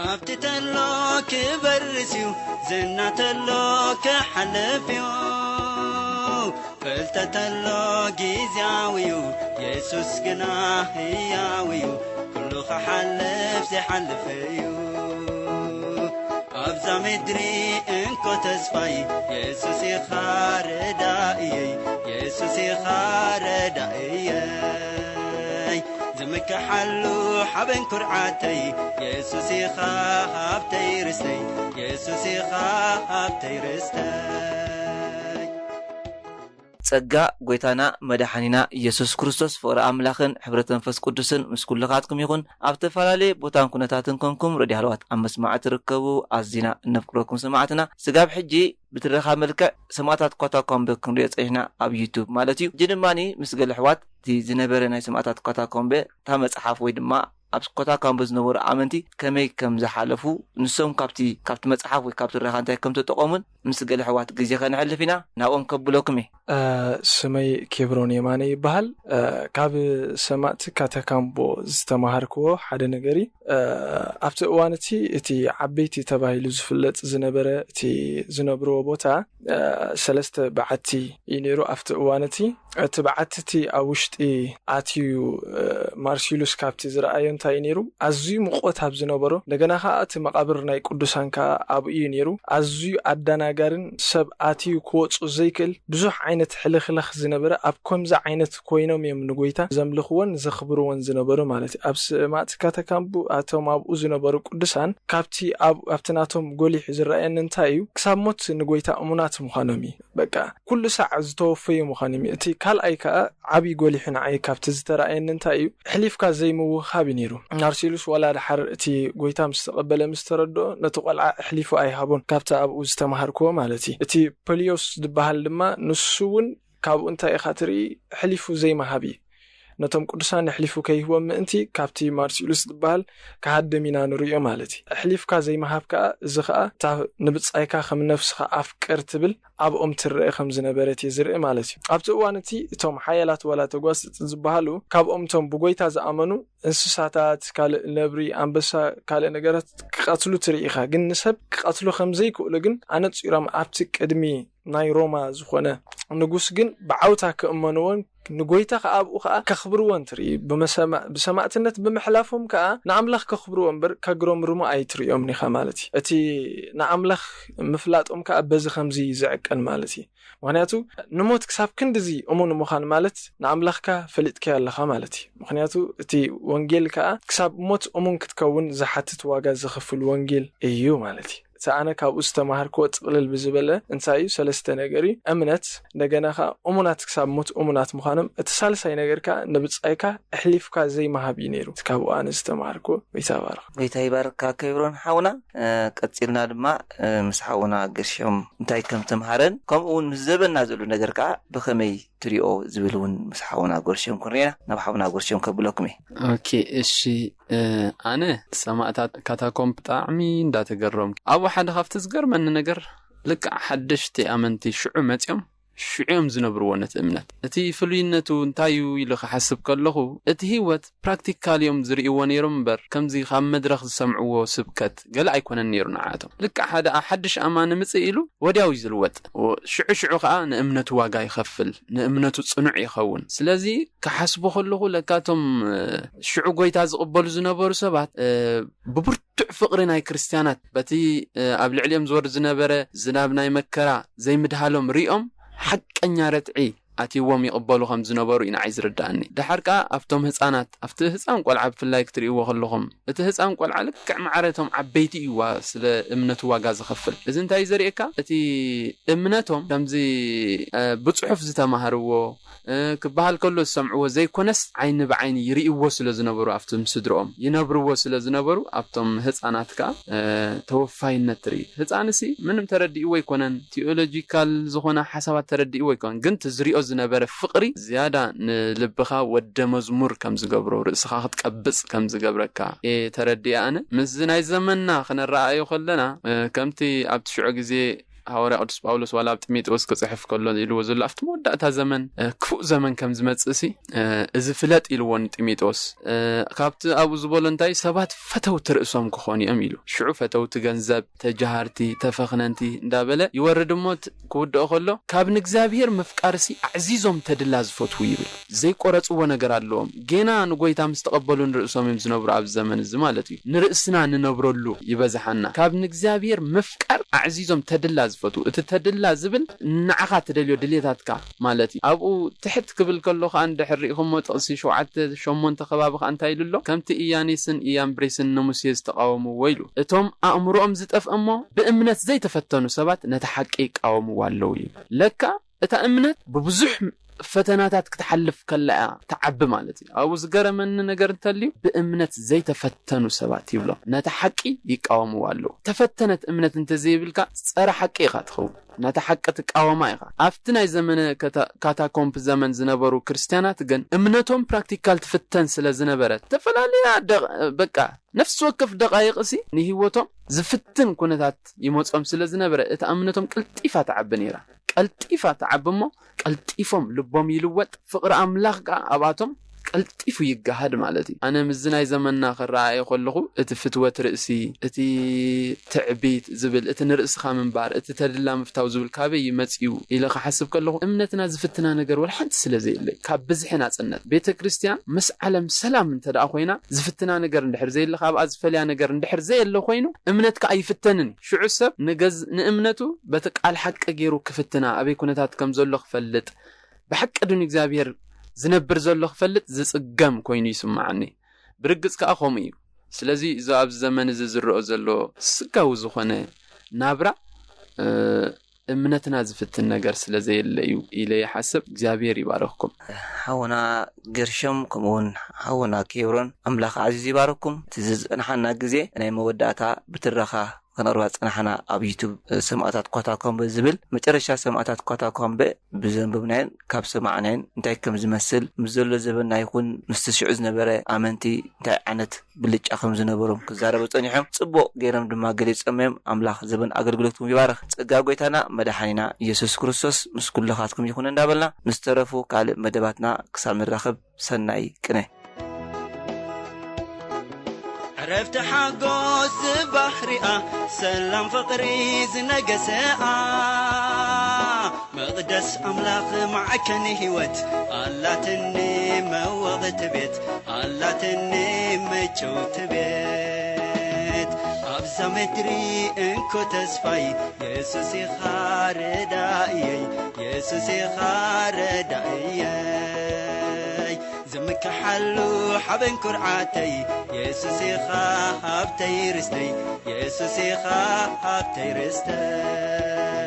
አብትተሎ ክበርሲው ዘናተሎ ከሐለፊው ፈልተተሎ ጊዜያዊው ኢየሱስ ግና ህያዊው ኩሉ ከሐለፍ ዘሐለፈዩ አብዛ ምድሪ እንኮ ተስፋይ ኢየሱስ ይኻረዳይ ኢየሱስ ይኻረዳይ زمكحلو حبن كرعتي يسوع يخاف تيرستي يسوع يخاف تيرستي ጸጋ ጎይታና መድኃኒና ኢየሱስ ክርስቶስ ፍቅሪ አምላኽን ሕብረት መንፈስ ቅዱስን ምስ ኩልኻትኩም ይኹን ኣብ ተፈላለየ ቦታን ኩነታትን ኮንኩም ረድዮ ሃልዋት ኣብ መስማዕ ትርከቡ ኣዝና ነፍቅረኩም ሰማዕትና ስጋብ ሕጂ ብትረኻ መልክዕ ሰማዕታት ኮታኮምቤ ክንሪኦ ፀኒሕና ኣብ ዩቱብ ማለት እዩ ጅድማኒ ምስ ገለ ኣሕዋት እቲ ዝነበረ ናይ ሰማዕታት ኮታኮምቤ እታ መፅሓፍ ወይ ድማ ኣብ ኮታኮምቤ ዝነበሩ ኣመንቲ ከመይ ከም ዝሓለፉ ንሶም ካብቲ መፅሓፍ ወይ ካብቲ ረኻ እንታይ ከም ተጠቐሙን ምስ ገለ ኣሕዋት ግዜ ከንሕልፍ ኢና ናብኦም ከብለኩም ስመይ ኬብሮን የማነ ይበሃል ካብ ሰማዕቲ ካታኮምቦ ዝተማሃርክዎ ሓደ ነገሪ ኣብቲ እዋንቲ እቲ ዓበይቲ ተባሂሉ ዝፍለጥ ዝነበረ እቲ ዝነብሮ ቦታ ሰለስተ በዓቲ ይነሩ ኣብቲ እዋንቲ እቲ በዓቲ ኣብ ውሽጢ ኣትዩ ማርሲሉስ ካብቲ ዝረኣዮ እንታይ ይነሩ ኣዝዩ ሙቆት ኣብ ዝነበሮ እንደገና ከዓ እቲ መቃብር ናይ ቅዱሳን ከዓ ኣብኡ ይነሩ ኣዝዩ ኣዳናጋርን ሰብ ኣትዩ ክወፁ ዘይክእል ብዙሕ ዓይነት ሕልኽልኽ ዝነበረ ኣብ ከምዛ ዓይነት ኮይኖም እዮም ንጎይታ ዘምልኽዎን ዘኽብርዎን ዝነበሩ ማለት እዩ ኣብ ሰማዕቲ ካታኮምቦ ኣቶም ኣብኡ ዝነበሩ ቅዱሳን ካብቲ ኣብቲ ናቶም ጎሊሕ ዝረኣየን እንታይ እዩ ክሳብ ሞት ንጎይታ እሙናት ምዃኖም እዩ በቃ ኩሉ ሰዓት ዝተወፈዩ ምዃኖም እቲ ካልኣይ ከዓ ዓብይ ጎሊሕ ንዓይ ካብቲ ዝተረኣየን እንታይ እዩ ሕሊፍካ ዘይምውኻብ ነይሩ ማርሲሉስ ወላ ድሓር እቲ ጎይታ ምስ ተቐበለ ምስ ተረድኦ ነቲ ቆልዓ ሕሊፉ ኣይሃቦን ካብቲ ኣብኡ ዝተማሃርክዎ ማለት እዩ እቲ ፖሊዮስ ዝበሃል ድማ ንሱውን ካብኡ እንታይ ኢኻ ትርኢ ሕሊፉ ዘይመሃብ እዩ ነቶም ቅዱሳን ሕሊፉ ከይህቦም ምእንቲ ካብቲ ማርሲሉስ ዝበሃል ካሃደሚና ንሪኦ ማለት እዩ ሕሊፍካ ዘይመሃብካ እዚ ከዓ ንብፃይካ ከም ነፍስኻ ኣፍቅር ትብል ኣብኦም ትረአ ከም ዝነበረት የዝርኢ ማለት እዩ ኣብቲ እዋንቲ እቶም ሓያላት ወላ ተጓስቲ ዝበሃሉ ካብኦም እቶም ብጎይታ ዝኣመኑ እንስሳታት ካልእ ነብሪ ኣንበሳ ካልእ ነገራት ክቐትሉ ትርኢኻ ግን ንሰብ ክቐትሉ ከም ዘይክእሉ ግን ኣነፂሮም ኣብቲ ቅድሚ ናይ ሮማ ዝኾነ ንጉስ ግን ብዓውታ ክእመንዎን ንጎይታ ከኣብኡ ከዓ ከኽብርዎን ትርኢ ብሰማዕትነት ብምሕላፎም ከዓ ንኣምላኽ ከኽብርዎን በር ከግሮም ርሞ ኣይትሪኦም ኒኻ ማለት እዩ እቲ ንኣምላኽ ምፍላጦም ከዓ በዚ ከምዚ ዝዕቀን ማለት እዩ ምክንያቱ ንሞት ክሳብ ክንድዚ እሙን ምዃን ማለት ንኣምላኽካ ፈሊጥካ ኣለኻ ማለት እዩ ምክንያቱ እቲ ወንጌል ከዓ ክሳብ ሞት እሙን ክትከውን ዝሓትት ዋጋ ዝኽፍል ወንጌል እዩ ማለት እዩ ሰኣነ ካብኡ ዝተማሃርክዎ ጥቕልል ብዝበለ እንታይ እዩ ሰለስተ ነገሪ እምነት እንደገና ከዓ እሙናት ክሳብ ሞት እሙናት ምዃኖም እቲ ሳልሳይ ነገር ከዓ ንብፃይካ ሕሊፍካ ዘይመሃብ እዩ ነይሩ ካብኡ ኣነ ዝተማሃርክዎ ጎይታ ይባርክ ከይብሮን ሓውና ቀፂልና ድማ ምስ ሓውና ገርሾም እንታይ ከም ተምሃረን ከምኡውን ምስ ዘበና ዘሎ ነገር ከዓ ብኸመይ ትሪኦ ዝብል እውን ምስ ሓውና ገርሾም ኩርኔና ናብ ሓውና ገርሾም ከብለኩም ኦኬ እሺ ኣነ ሰማዕታት ካታኮምቦ ብጣዕሚ እንዳተገረም ኣብ ሓደ ካብቲ ዝገርመኒ ነገር ልክዕ ሓደሽቲ ኣመንቲ ሽዑ መፅኦም ሽዑም ዝነብርዎ ነቲ እምነት እቲ ፍሉይነቱ እንታይ እዩ ኢሉ ክሓስብ ከለኹ እቲ ህይወት ፕራክቲካልዮም ዝርእይዎ ነይሮም እምበር ከምዚ ካብ መድረኽ ዝሰምዕዎ ስብከት ገለ ኣይኮነን ነይሩ ንዓቶም ልክዕ ሓደ ሓድሽ ኣማኒ ምፅእ ኢሉ ወዲያው ዝልወጥ ሽዑ ከዓ ንእምነቱ ዋጋ ይኸፍል ንእምነቱ ፅኑዕ ይኸውን ስለዚ ክሓስቦ ከለኹ ለካቶም ሽዑ ጎይታ ዝቕበሉ ዝነበሩ ሰባት ብብርቱዕ ፍቕሪ ናይ ክርስቲያናት በቲ ኣብ ልዕሊኦም ዝወርድ ዝነበረ ዝናብ ናይ መከራ ዘይምድሃሎም ሪኦም حقኛ ረጥዒ ኣትይዎም ይቕበሉ ከም ዝነበሩ ኢና ዝርዳእኒ ድሓርካ ኣብቶም ህፃናት ኣብቲ ህፃን ቆልዓ ብፍላይ ክትሪእዎ ከለኹም እቲ ህፃን ቆልዓ ልክዕ ማዕረቶም ዓበይቲ እዩ ስለ እምነቱ ዋጋ ዝኸፍል እዚ እንታይ ዘርእየካ እቲ እምነቶም ከምዚ ብፅሑፍ ዝተማሃርዎ ክበሃል ከሎ ዝሰምዕዎ ዘይኮነስ ዓይኒ ብዓይኒ ይርእይዎ ስለ ዝነበሩ ኣብቶም ስድሮኦም ይነብርዎ ስለ ዝነበሩ ኣብቶም ህፃናትካ ተወፋይነት ትርኢ ህፃንሲ ምንም ተረዲእዎ ኣይኮነን ቲኦሎጂካል ዝኾነ ሓሳባት ተረዲእዎ ኣይኮነን ግን ትዝሪኦ ዝነበረ ፍቕሪ ዝያዳ ንልብኻ ወደ መዝሙር ከም ዝገብሮ ርእስኻ ክትቀብጽ ከም ዝገብረካ ተረዲእ ኣነ ምስ ናይ ዘመንና ክነራኣዮ ከለና ከምቲ ኣብቲ ሽዑ ግዜ حواري قدس باولوس ولا بتميطوس كصحف كله يلو زل افت موداتا زمن كفو زمن كم زمصسي اذا فلات يلون تميطوس كابت ابو زبولنتاي سبات فتو ترئسهم كخوني اميلو شعو فتو تغنزب تجهارتي تفخننتي اندابله يورد موت كودو خلو كاب نغزابير مفقارسي عزيزهم تدلاز فوتو يبل زي قرصو ነገር አለውም ገና ንጎይታ ምስተቀበሉ ንርእሶም ዝነብሩ አብ ዘመን ዝማለቱ ንርእስና ንነብረሉ ይበዛሐና ካብ ንግዚአብሔር መፍቀር አዕዚዞም ተድላ ዝፈቱ እቲ ተድላ ዝብል ንዓኻ ተደልዮ ድሌታትካ ማለት አብኡ ትሕት ክብል ከሎኻ አንደ ሕሪኢኹም መጥቅሲ 7-8 ከባቢ አንታይ ኢሉሎ ከምቲ ኢያኔስን ኢያምብሬስን ንሙሴ ዝተቃወሙ ወይሉ እቶም አእምሮኦም ዝጠፍእሞ በእምነት ዘይተፈተኑ ሰባት ነታ ሐቂ ይቃወሙ ዋለው ለካ እታ እምነት በብዙሕ فتناتات كتحلف كلا تعب مالتي أو زجرة من نجار تلي بأمنة زي تفتنوا سبات يبلا نتحكي يقاوموا والله تفتنت أمنة انت زي بالك صار حقيقة خو نتحققت قوامايغا افتنا زمن كاتاكومب زمن زنبرو كريستيانات جن امنتهم براكتيكال تفتن سلا زنبرت تفلاليا بقى نفس وقف دقائق سي نهيوتهم زفتن كونتات يموصم سلا زنبره اتامنتهم قلطيفا تعبنيرا قلطيفا تعبمو قلطيفهم لبهم يلوط فقر املاح اباتهم قلطيفو يغهد مالتي انا مزناي زمننا خراي خلخو اتفتوت راسي اتي تعبيت زبل اتنرس خامنبار اتتدلا مفتاو زبل كابي يمصيو الى حسب كلخو امنتنا زفتنا ነገር ወል حد ስለዚህ ካብ ብዝሕና ጽነት ቤተ ክርስቲያን ምስ ዓለም ሰላም እንተዳ ኮይና ዝፍትና ነገር እንድሕር ዘይለ ካብ አዝፈልያ ነገር እንድሕር ዘይለ ኮይኑ እምነትካ አይፍተንን ሽዑሰብ ንገዝ ንእምነቱ በተቃል ሐቅ ገይሩ ክፍትና አበይ ኩነታት ከም ዘሎ ክፈልጥ በሐቅ ዱን እግዚአብሔር ዝነብር ዘሎ ክፈልጥ ዝጽገም ኮይኑ ይስማዓኒ ብርግጽ ከአኹም እዩ ስለዚህ ዛብ ዘመን ዝዝርኦ ዘሎ ስጋው ዝኾነ ናብራ እምነትና ዝፍትን ነገር ስለዘየለዩ ኢለይ ሐሰብ እግዚአብሔር ይባረክኩም ሐውና ግርሽም ከመውን ሐውና ኬብሮን አምላኽ አዚዝ ይባረክኩም ትዝጽናሐና ግዜ ናይ መወዳታ ብትረኻ ከነርዋ ጽናሐና ኣብ ዩቲዩብ ሰማዕታት ኳታኮም በዝብል መጨረሻ ሰማዕታት ኳታኮም በዘንብብናይን ካብ ሰማዕናይን እንታይ ከም ዝመስል ምዘሎ ዘበና ይኹን ምስተሽዑ ዝነበረ አመንቲ እንታይ ዓነት ብልጫ ከም ዝነበሮም ክዛረቡ ጸኒሖም ጽቡቕ ገይሮም ድማ ገሊጸመም አምላኽ ዘበን አገልግሎቱም ይባረክ ጸጋ ጎይታና መድኃኒና ኢየሱስ ክርስቶስ ምስ ኩልኻትኩም ይኹን እንዳበልና ምስተረፉ ካልእ መደባትና ክሳብ ንራኸብ ሰናይ ቅነ عرفت حقوس بحرئة سلام فقري زنقساء مقدس أملاق معك نهوت الله تني موضت بيت الله تني مجوت بيت أبزا مدري إنكو تسفاي يسوسي خاردائي يسوسي خاردائي زمك حلو حبن كرعاتي يسوسي خابتي رستي يسوسي خابتي رستي